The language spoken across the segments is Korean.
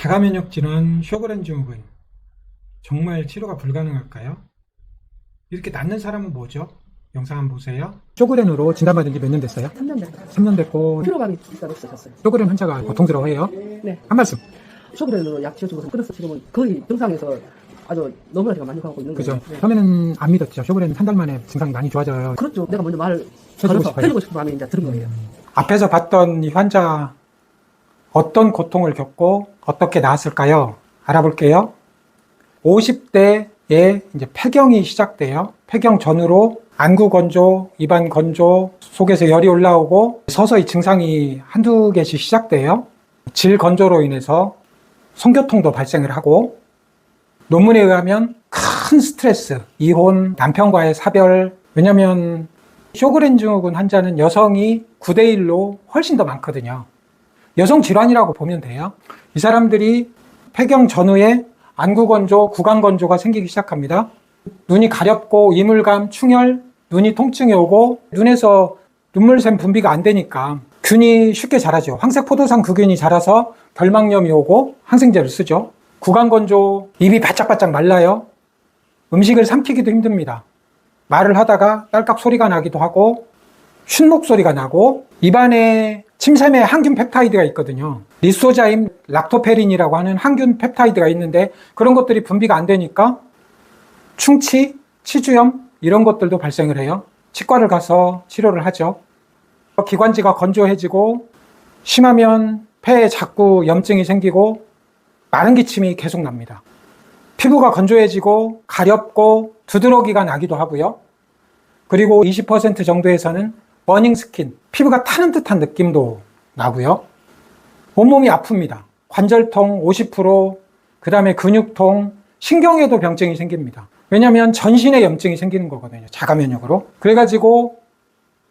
자가면역 질환 쇼그렌 증후군 정말 치료가 불가능할까요? 이렇게 낫는 사람은 뭐죠? 영상 한번 보세요. 쇼그렌으로 진단받은 지 몇 년 됐어요? 3년 됐어요. 3년 됐고 피로감이 일단 없어졌어요. 쇼그렌 환자가 고통스러워해요? 네. 한 말씀. 쇼그렌으로 약 지어주고서 끊어서 지금은 거의 증상에서 아주 너무나 제가 만족하고 있는 그죠? 거예요. 네. 처음에는 안 믿었죠. 쇼그렌 한 달 만에 증상이 많이 좋아져요. 그렇죠. 내가 먼저 말을 해주고 걸어서 싶어요. 해주고 싶은 마음이 이제 들은 거예요. 앞에서 봤던 이 환자 어떤 겪고 어떻게 나았을까요? 알아볼게요. 50대에 이제 폐경이 시작돼요. 폐경 전후로 안구 건조, 입안 건조, 속에서 열이 올라오고 서서히 증상이 한두 개씩 시작돼요. 질 건조로 인해서 성교통도 발생을 하고, 논문에 의하면 큰 스트레스, 이혼, 남편과의 사별, 왜냐면 쇼그렌 증후군 환자는 여성이 9대1로 훨씬 더 많거든요. 여성 질환이라고 보면 돼요. 이 사람들이 폐경 전후에 안구 건조, 구강 건조가 생기기 시작합니다. 눈이 가렵고 이물감, 충혈, 눈이 통증이 오고 눈에서 눈물샘 분비가 안 되니까 균이 쉽게 자라죠. 황색포도상 그균이 자라서 결막염이 오고 항생제를 쓰죠. 구강 건조, 입이 바짝바짝 말라요. 음식을 삼키기도 힘듭니다. 말을 하다가 딸깍 소리가 나기도 하고 쉰 목소리가 나고, 입안에 침샘에 항균 펩타이드가 있거든요. 리소자임 락토페린이라고 하는 항균 펩타이드가 있는데 그런 것들이 분비가 안 되니까 충치, 치주염 이런 것들도 발생을 해요. 치과를 가서 치료를 하죠. 기관지가 건조해지고 심하면 폐에 자꾸 염증이 생기고 마른 기침이 계속 납니다. 피부가 건조해지고 가렵고 두드러기가 나기도 하고요. 그리고 20% 정도에서는 버닝 스킨, 피부가 타는 듯한 느낌도 나고요. 온몸이 아픕니다. 관절통 50%, 그 다음에 근육통, 신경에도 병증이 생깁니다. 왜냐하면 전신에 염증이 생기는 거거든요. 자가면역으로. 그래가지고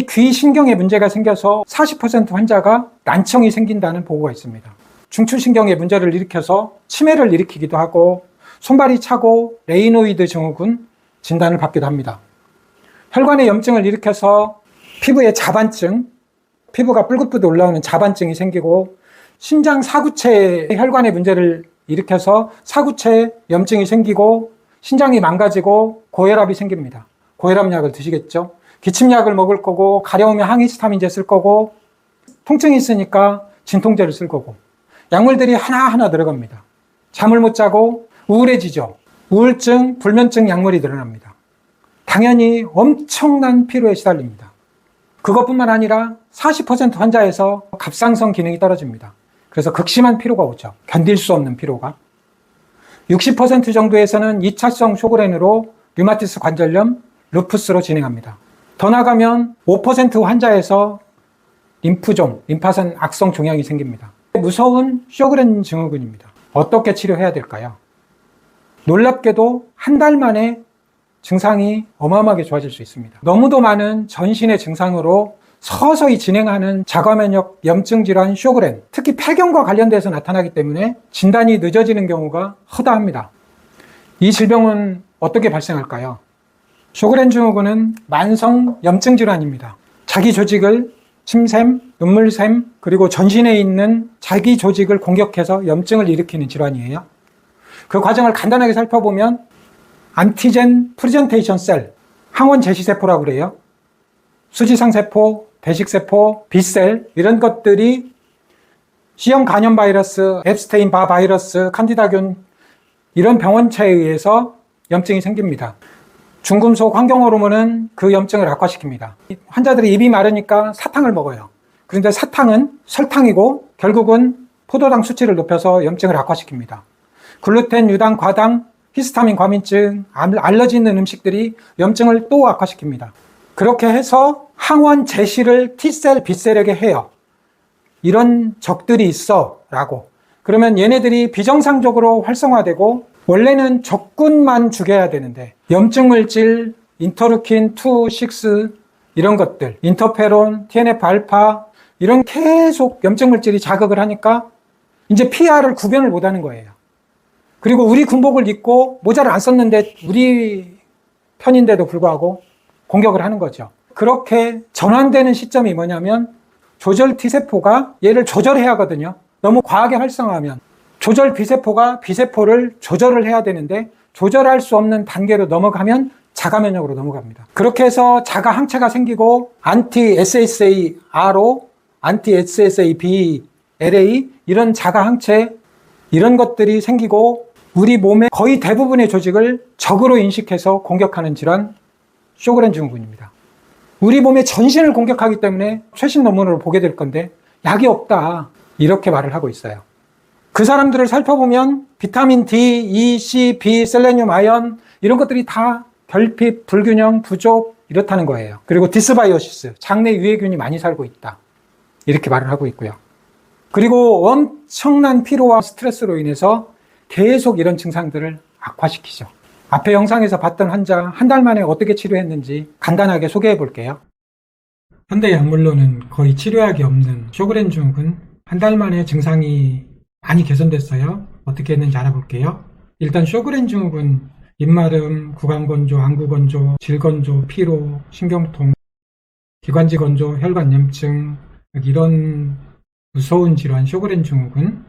귀 신경에 문제가 생겨서 40% 환자가 난청이 생긴다는 보고가 있습니다. 중추신경에 문제를 일으켜서 치매를 일으키기도 하고 손발이 차고 레이노이드 증후군 진단을 받기도 합니다. 혈관에 염증을 일으켜서 피부에 자반증, 피부가 뿔긋뿔긋 올라오는 자반증이 생기고 신장 사구체에 혈관에 문제를 일으켜서 사구체에 염증이 생기고 신장이 망가지고 고혈압이 생깁니다. 고혈압약을 드시겠죠? 기침약을 먹을 거고 가려우면 항히스타민제 쓸 거고 통증이 있으니까 진통제를 쓸 거고 약물들이 하나하나 들어갑니다. 잠을 못 자고 우울해지죠. 우울증, 불면증 약물이 늘어납니다. 당연히 엄청난 피로에 시달립니다. 그것뿐만 아니라 40% 환자에서 갑상선 기능이 떨어집니다. 그래서 극심한 피로가 오죠. 견딜 수 없는 피로가. 60% 정도에서는 2차성 쇼그렌으로 류마티스 관절염, 루푸스로 진행합니다. 더 나가면 5% 환자에서 림프종, 림파선 악성 종양이 생깁니다. 무서운 쇼그렌 증후군입니다. 어떻게 치료해야 될까요? 놀랍게도 한 달 만에 증상이 어마어마하게 좋아질 수 있습니다. 너무도 많은 전신의 증상으로 서서히 진행하는 자가면역 염증 질환 쇼그렌, 특히 폐경과 관련돼서 나타나기 때문에 진단이 늦어지는 경우가 허다합니다. 이 질병은 어떻게 발생할까요? 쇼그렌 증후군은 만성 염증 질환입니다. 자기 조직을 침샘, 눈물샘, 그리고 전신에 있는 자기 조직을 공격해서 염증을 일으키는 질환이에요. 그 과정을 간단하게 살펴보면 안티젠 프레젠테이션 셀, 항원 제시세포라고 그래요. 수지상세포, 배식세포, B셀 이런 것들이 C형 간염 바이러스, 앱스테인 바 바이러스, 칸디다균 이런 병원체에 의해서 염증이 생깁니다. 중금속 환경호르몬은 그 염증을 악화시킵니다. 환자들이 입이 마르니까 사탕을 먹어요. 그런데 사탕은 설탕이고 결국은 포도당 수치를 높여서 염증을 악화시킵니다. 글루텐, 유당, 과당, 히스타민 과민증, 알러지 있는 음식들이 염증을 또 악화시킵니다. 그렇게 해서 항원 제시를 T셀, B셀에게 해요. 이런 적들이 있어 라고. 그러면 얘네들이 비정상적으로 활성화되고 원래는 적군만 죽여야 되는데 염증 물질, 인터루킨 2, 6 이런 것들, 인터페론, TNF-알파 이런 계속 염증 물질이 자극을 하니까 이제 PR을 구별을 못하는 거예요. 그리고 우리 군복을 입고 모자를 안 썼는데 우리 편인데도 불구하고 공격을 하는 거죠. 그렇게 전환되는 시점이 뭐냐면 조절 T세포가 얘를 조절해야 하거든요. 너무 과하게 활성화하면 조절 B세포가 B세포를 조절을 해야 되는데 조절할 수 없는 단계로 넘어가면 자가 면역으로 넘어갑니다. 그렇게 해서 자가 항체가 생기고 안티 SSARO, 안티 SSAB, LA 이런 자가 항체 이런 것들이 생기고 우리 몸의 거의 대부분의 조직을 적으로 인식해서 공격하는 질환 쇼그렌 증후군입니다. 우리 몸의 전신을 공격하기 때문에 최신 논문으로 보게 될 건데 약이 없다 이렇게 말을 하고 있어요. 그 사람들을 살펴보면 비타민 D, E, C, B, 셀레늄, 아연 이런 것들이 다 결핍, 불균형, 부족 이렇다는 거예요. 그리고 디스바이오시스, 장내 유해균이 많이 살고 있다 이렇게 말을 하고 있고요. 그리고 엄청난 피로와 스트레스로 인해서 계속 이런 증상들을 악화시키죠. 앞에 영상에서 봤던 환자 한 달 만에 어떻게 치료했는지 간단하게 소개해 볼게요. 현대 약물로는 거의 치료약이 없는 쇼그렌 증후군 한 달 만에 증상이 많이 개선됐어요. 어떻게 했는지 알아볼게요. 일단 쇼그렌 증후군 입마름, 구강건조, 안구건조, 질건조, 피로, 신경통, 기관지 건조, 혈관염증 이런 무서운 질환 쇼그렌 증후군,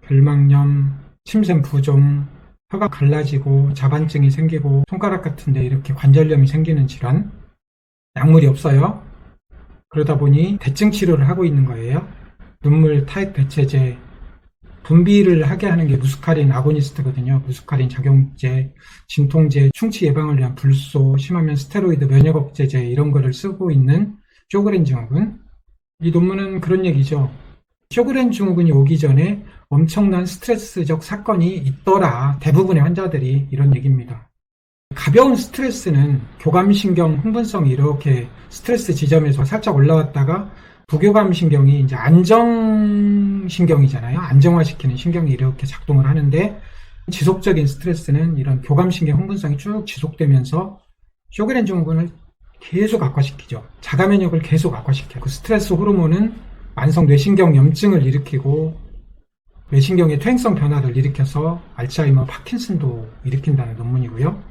결막염, 침샘 부종, 혀가 갈라지고 자반증이 생기고 손가락 같은데 이렇게 관절염이 생기는 질환 약물이 없어요. 그러다 보니 대증 치료를 하고 있는 거예요. 눈물 타액 배체제 분비를 하게 하는 게 무스카린 아고니스트거든요. 무스카린 작용제, 진통제, 충치 예방을 위한 불소, 심하면 스테로이드 면역 억제제 이런 거를 쓰고 있는 쇼그렌 증후군. 이 논문은 그런 얘기죠. 쇼그렌 증후군이 오기 전에 엄청난 스트레스적 사건이 있더라. 대부분의 환자들이 이런 얘기입니다. 가벼운 스트레스는 교감신경 흥분성이 이렇게 스트레스 지점에서 살짝 올라왔다가 부교감신경이 이제 안정신경이잖아요. 안정화시키는 신경이 이렇게 작동을 하는데 지속적인 스트레스는 이런 교감신경 흥분성이 쭉 지속되면서 쇼그렌 증후군을 계속 악화시키죠. 자가면역을 계속 악화시켜요. 그 스트레스 호르몬은 만성 뇌신경 염증을 일으키고 뇌신경의 퇴행성 변화를 일으켜서 알츠하이머, 파킨슨도 일으킨다는 논문이고요.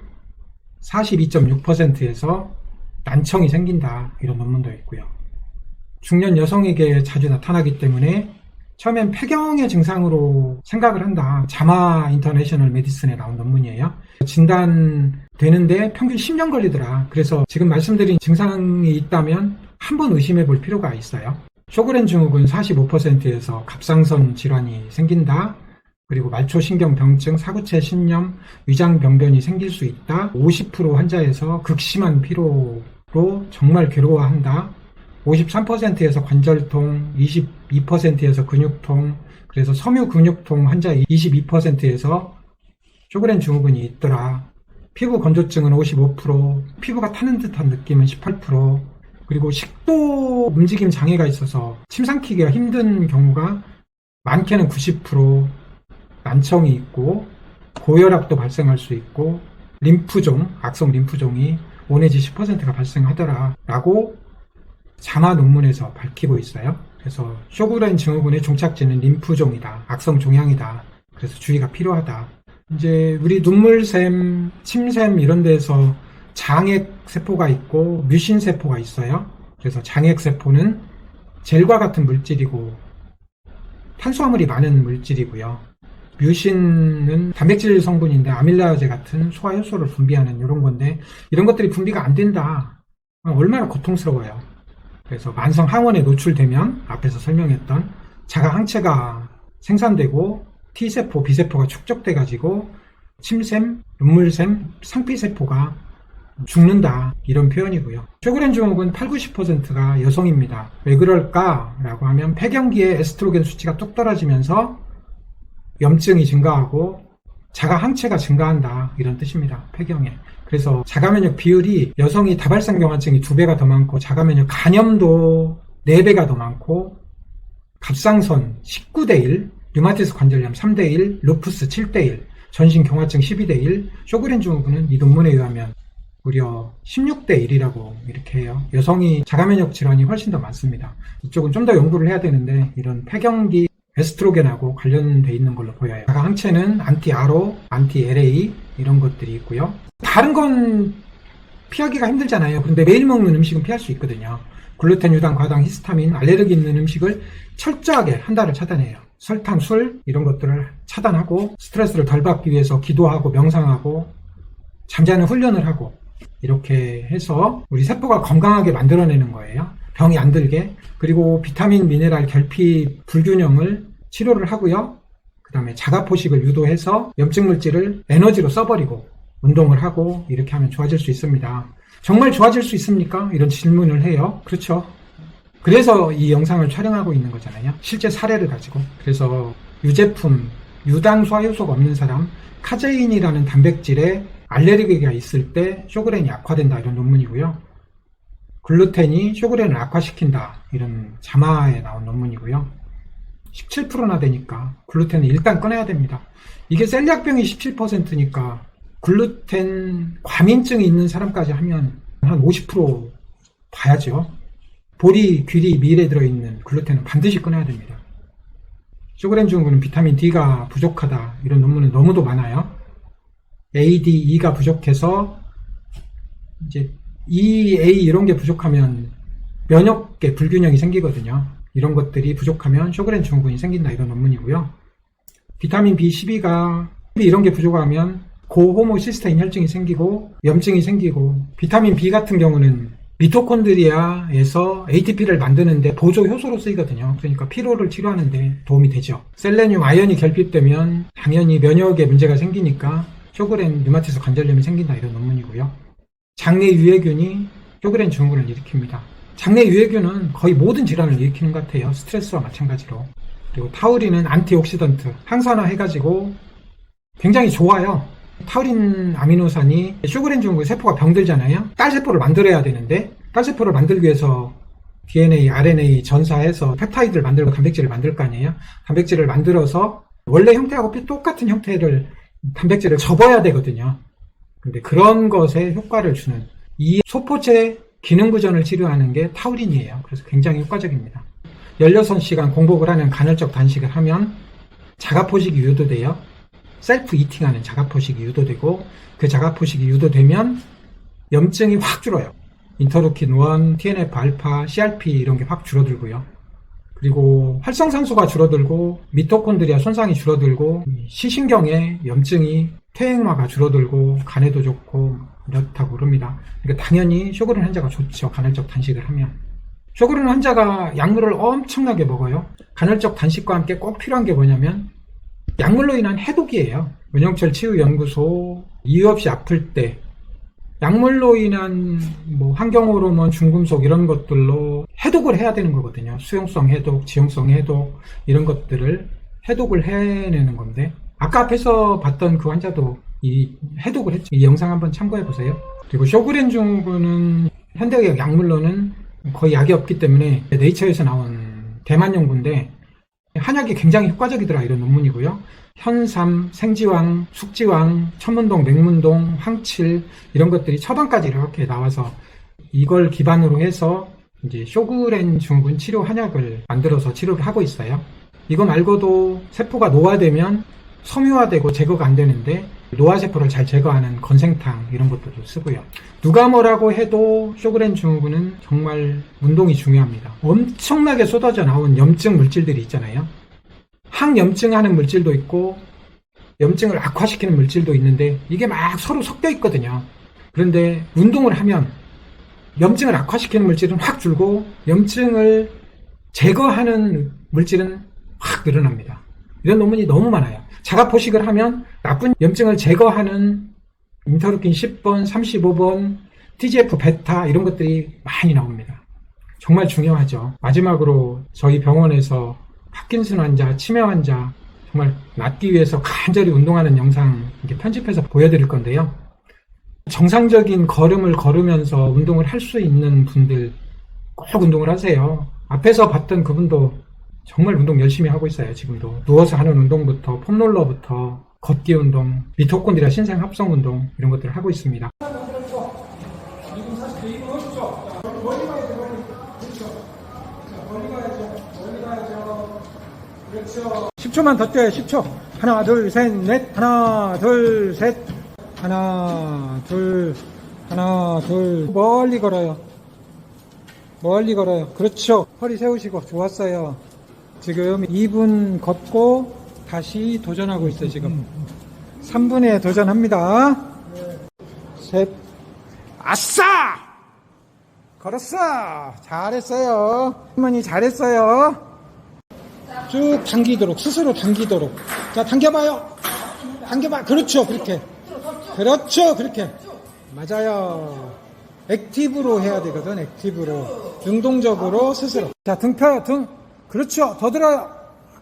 42.6%에서 난청이 생긴다 이런 논문도 있고요. 중년 여성에게 자주 나타나기 때문에 처음엔 폐경의 증상으로 생각을 한다. 자마 인터내셔널 메디슨에 나온 논문이에요. 진단되는데 평균 10년 걸리더라. 그래서 지금 말씀드린 증상이 있다면 한번 의심해 볼 필요가 있어요. 쇼그렌 증후군 45%에서 갑상선 질환이 생긴다. 그리고 말초신경병증, 사구체 신염, 위장병변이 생길 수 있다. 50% 환자에서 극심한 피로로 정말 괴로워한다. 53%에서 관절통, 22%에서 근육통, 그래서 섬유 근육통 환자 22%에서 쇼그렌 증후군이 있더라. 피부 건조증은 55%, 피부가 타는 듯한 느낌은 18%, 그리고 식도 움직임 장애가 있어서 침 삼키기가 힘든 경우가 많게는 90%, 난청이 있고 고혈압도 발생할 수 있고 림프종, 악성 림프종이 5 내지 10%가 발생하더라 라고 자마 논문에서 밝히고 있어요. 그래서 쇼그렌 증후군의 종착지는 림프종이다, 악성 종양이다. 그래서 주의가 필요하다. 이제 우리 눈물샘, 침샘 이런 데서 장액세포가 있고 뮤신세포가 있어요. 그래서 장액세포는 젤과 같은 물질이고 탄수화물이 많은 물질이고요. 뮤신은 단백질 성분인데 아밀라제 같은 소화효소를 분비하는 이런 건데 이런 것들이 분비가 안 된다. 얼마나 고통스러워요. 그래서 만성 항원에 노출되면 앞에서 설명했던 자가 항체가 생산되고 T세포, B세포가 축적돼 가지고 침샘, 눈물샘, 상피세포가 죽는다 이런 표현이고요. 쇼그렌 증후군 80-90%가 여성입니다. 왜 그럴까라고 하면 폐경기에 에스트로겐 수치가 뚝 떨어지면서 염증이 증가하고 자가 항체가 증가한다 이런 뜻입니다. 폐경에. 그래서 자가면역 비율이 여성이 다발성 경화증이 2배가 더 많고 자가면역 간염도 4배가 더 많고 갑상선 19대1, 류마티스 관절염 3대1, 루푸스 7대1, 전신 경화증 12대1, 쇼그렌 증후군은 이 논문에 의하면 무려 16대1이라고 이렇게 해요. 여성이 자가면역 질환이 훨씬 더 많습니다. 이쪽은 좀 더 연구를 해야 되는데 이런 폐경기 에스트로겐하고 관련돼 있는 걸로 보여요. 자가 항체는 안티-RO, 안티-LA 이런 것들이 있고요. 다른 건 피하기가 힘들잖아요. 근데 매일 먹는 음식은 피할 수 있거든요. 글루텐, 유당, 과당, 히스타민, 알레르기 있는 음식을 철저하게 한 달을 차단해요. 설탕, 술 이런 것들을 차단하고 스트레스를 덜 받기 위해서 기도하고 명상하고 잠자는 훈련을 하고 이렇게 해서 우리 세포가 건강하게 만들어내는 거예요. 병이 안 들게. 그리고 비타민, 미네랄, 결핍 불균형을 치료를 하고요. 그 다음에 자가포식을 유도해서 염증 물질을 에너지로 써버리고 운동을 하고 이렇게 하면 좋아질 수 있습니다. 정말 좋아질 수 있습니까? 이런 질문을 해요. 그렇죠. 그래서 이 영상을 촬영하고 있는 거잖아요. 실제 사례를 가지고. 그래서 유제품, 유당수화 효소가 없는 사람, 카제인이라는 단백질에 알레르기가 있을 때 쇼그렌이 악화된다 이런 논문이고요. 글루텐이 쇼그렌을 악화시킨다 이런 자마에 나온 논문이고요. 17%나 되니까 글루텐은 일단 꺼내야 됩니다. 이게 셀리악병이 17%니까 글루텐 과민증이 있는 사람까지 하면 한 50% 봐야죠. 보리, 귀리, 밀에 들어있는 글루텐은 반드시 꺼내야 됩니다. 쇼그렌 증후군은 비타민 D가 부족하다 이런 논문은 너무도 많아요. A, D, E가 부족해서 이제 E, A 이런 게 부족하면 면역계 불균형이 생기거든요. 이런 것들이 부족하면 쇼그렌 증후군이 생긴다 이런 논문이고요. 비타민 B12가 이런 게 부족하면 고호모시스테인 혈증이 생기고 염증이 생기고 비타민 B 같은 경우는 미토콘드리아에서 ATP를 만드는데 보조 효소로 쓰이거든요. 그러니까 피로를 치료하는데 도움이 되죠. 셀레늄, 아연이 결핍되면 당연히 면역에 문제가 생기니까 쇼그렌 류마티스 관절염이 생긴다 이런 논문이고요. 장내 유해균이 쇼그렌 증후군을 일으킵니다. 장내 유해균은 거의 모든 질환을 일으키는 것 같아요. 스트레스와 마찬가지로. 그리고 타우린은 안티옥시던트, 항산화 해가지고 굉장히 좋아요. 타우린 아미노산이 쇼그렌 증후군 세포가 병들잖아요. 딸세포를 만들어야 되는데 딸세포를 만들기 위해서 DNA, RNA 전사해서 펩타이드를 만들고 단백질을 만들 거 아니에요. 단백질을 만들어서 원래 형태하고 똑같은 형태를 단백질을 접어야 되거든요. 근데 그런 것에 효과를 주는 이 소포체 기능부전을 치료하는 게 타우린이에요. 그래서 굉장히 효과적입니다. 16시간 공복을 하는 간헐적 단식을 하면 자가포식이 유도돼요. 셀프 이팅하는 자가포식이 유도되고 그 자가포식이 유도되면 염증이 확 줄어요. 인터루킨 1, TNF-알파, CRP 이런 게 확 줄어들고요. 그리고 활성산소가 줄어들고 미토콘드리아 손상이 줄어들고 시신경의 염증이 퇴행화가 줄어들고 간에도 좋고 이렇다고 그럽니다. 그러니까 당연히 쇼그렌 환자가 좋죠. 간헐적 단식을 하면. 쇼그렌 환자가 약물을 엄청나게 먹어요. 간헐적 단식과 함께 꼭 필요한 게 뭐냐면 약물로 인한 해독이에요. 은영철 치유연구소 이유 없이 아플 때 약물로 인한 환경호르몬, 중금속 이런 것들로 해독을 해야 되는 거거든요. 수용성 해독, 지용성 해독 이런 것들을 해독을 해내는 건데 아까 앞에서 봤던 그 환자도 이 해독을 했죠. 이 영상 한번 참고해 보세요. 그리고 쇼그렌 증후군은 현대의학 약물로는 거의 약이 없기 때문에 네이처에서 나온 대만 연구인데 한약이 굉장히 효과적이더라 이런 논문이고요. 현삼, 생지황, 숙지황, 천문동, 맹문동, 황칠 이런 것들이 처방까지 이렇게 나와서 이걸 기반으로 해서 이제 쇼그렌 증후군 치료 한약을 만들어서 치료를 하고 있어요. 이거 말고도 세포가 노화되면 섬유화되고 제거가 안 되는데 노화세포를 잘 제거하는 건생탕 이런 것들도 쓰고요. 누가 뭐라고 해도 쇼그렌 증후군은 정말 운동이 중요합니다. 엄청나게 쏟아져 나온 염증 물질들이 있잖아요. 항염증하는 물질도 있고 염증을 악화시키는 물질도 있는데 이게 막 서로 섞여 있거든요. 그런데 운동을 하면 염증을 악화시키는 물질은 확 줄고 염증을 제거하는 물질은 확 늘어납니다. 이런 논문이 너무 많아요. 자가포식을 하면 나쁜 염증을 제거하는 인터루킨 10번, 35번, TGF-베타 이런 것들이 많이 나옵니다. 정말 중요하죠. 마지막으로 저희 병원에서 파킨슨 환자, 치매 환자 정말 낫기 위해서 간절히 운동하는 영상 이렇게 편집해서 보여드릴 건데요. 정상적인 걸음을 걸으면서 운동을 할 수 있는 분들 꼭 운동을 하세요. 앞에서 봤던 그분도 정말 운동 열심히 하고 있어요. 지금도 누워서 하는 운동부터 폼롤러부터 걷기 운동, 미토콘드리아 신생 합성 운동 이런 것들을 하고 있습니다. 10초만 더 뛰어요. 10초. 하나, 둘, 셋, 넷. 하나, 둘, 셋. 하나, 둘, 하나, 둘. 멀리 걸어요. 멀리 걸어요. 그렇죠. 허리 세우시고. 좋았어요. 지금 2분 걷고 다시 도전하고 있어요, 지금. 3분에 도전합니다. 셋. 아싸! 걸었어! 잘했어요. 할머니 잘했어요. 쭉 당기도록, 스스로 당기도록. 자, 당겨봐요. 당겨봐. 그렇죠, 그렇게. 그렇죠, 그렇게. 맞아요. 액티브로 해야 되거든, 액티브로. 능동적으로 스스로. 자, 등 펴요, 등. 그렇죠, 더 들어요.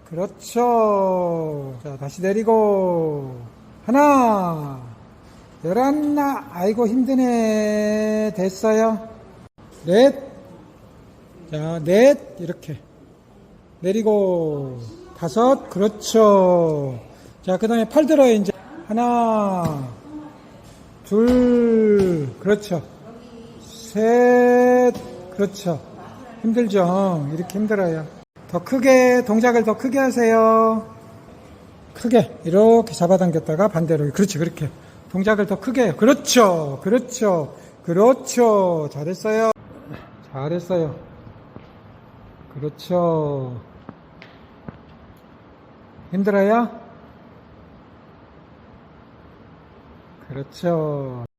그렇죠. 자, 다시 내리고. 하나. 열하나. 아이고, 힘드네. 됐어요. 넷. 자, 넷. 이렇게. 내리고. 다섯. 그렇죠. 자, 그 다음에 팔 들어요, 이제. 하나. 둘. 그렇죠. 셋. 그렇죠. 힘들죠? 이렇게 힘들어요. 더 크게, 동작을 더 크게 하세요. 크게. 이렇게 잡아당겼다가 반대로. 그렇지, 그렇게. 동작을 더 크게 해요. 그렇죠. 그렇죠. 그렇죠. 잘했어요. 잘했어요. 그렇죠. 힘들어요? 그렇죠.